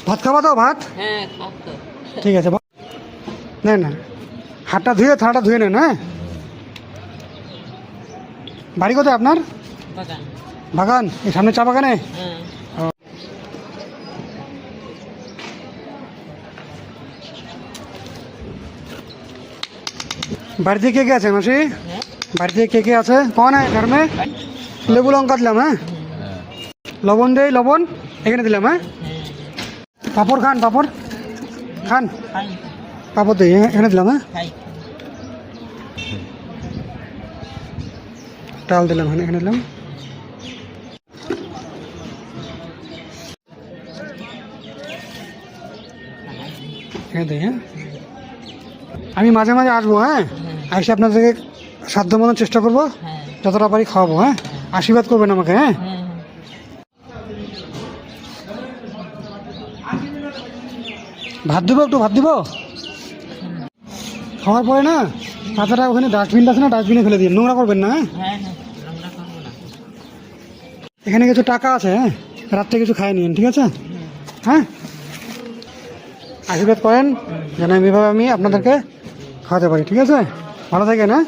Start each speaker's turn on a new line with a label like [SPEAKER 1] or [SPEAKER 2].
[SPEAKER 1] ভাত খাবা তো? ভাত
[SPEAKER 2] হ্যাঁ খাবো।
[SPEAKER 1] ঠিক আছে, না না, হাতটা ধুয়ে থালাটা ধুয়ে নেন। হ্যাঁ, বাড়ি কোথায় আপনার?
[SPEAKER 2] বাগান।
[SPEAKER 1] বাগান, এই সামনে চা বাগানে?
[SPEAKER 2] হ্যাঁ।
[SPEAKER 1] বাড়িতে কে কে আছে মাসি?
[SPEAKER 2] হ্যাঁ?
[SPEAKER 1] বাড়িতে কে কে আছে? কন है घर में? লেবু লঙ্কা দিলাম। হ্যাঁ, লবণ দেই, লবণ এখানে দিলাম। হ্যাঁ, পাপড় খান, পাপড় খান,
[SPEAKER 2] খাই
[SPEAKER 1] পাপড় দিই এখানে দিলাম। হ্যাঁ,
[SPEAKER 2] খাই।
[SPEAKER 1] ডাল দিলাম, হ্যাঁ এখানে দিলাম। এখানে দিই। হ্যাঁ, আমি মাঝে মাঝে আসবো। হ্যাঁ, এসে আপনাদেরকে সাধ্য মতন চেষ্টা করবো,
[SPEAKER 2] হ্যাঁ
[SPEAKER 1] যতটা পারি খাওয়াবো। হ্যাঁ, আশীর্বাদ করবেন আমাকে। হ্যাঁ,
[SPEAKER 2] হ্যাঁ।
[SPEAKER 1] ভাত দিব, একটু ভাত দিব। খাওয়ার পরে না পাতাটা ওখানে ডাস্টবিনটা আছে না, ডাস্টবিনে ফেলে দিন, নোংরা করবেন না। হ্যাঁ,
[SPEAKER 2] হ্যাঁ হ্যাঁ আমরা করবো না।
[SPEAKER 1] এখানে কিছু টাকা আছে। হ্যাঁ, রাত্রে কিছু খাই নিন, ঠিক আছে? হ্যাঁ, আশীর্বাদ করেন যেন এইভাবে আমি আপনাদেরকে খাওয়াতে পারি, ঠিক আছে? ভালো থাকেন। হ্যাঁ।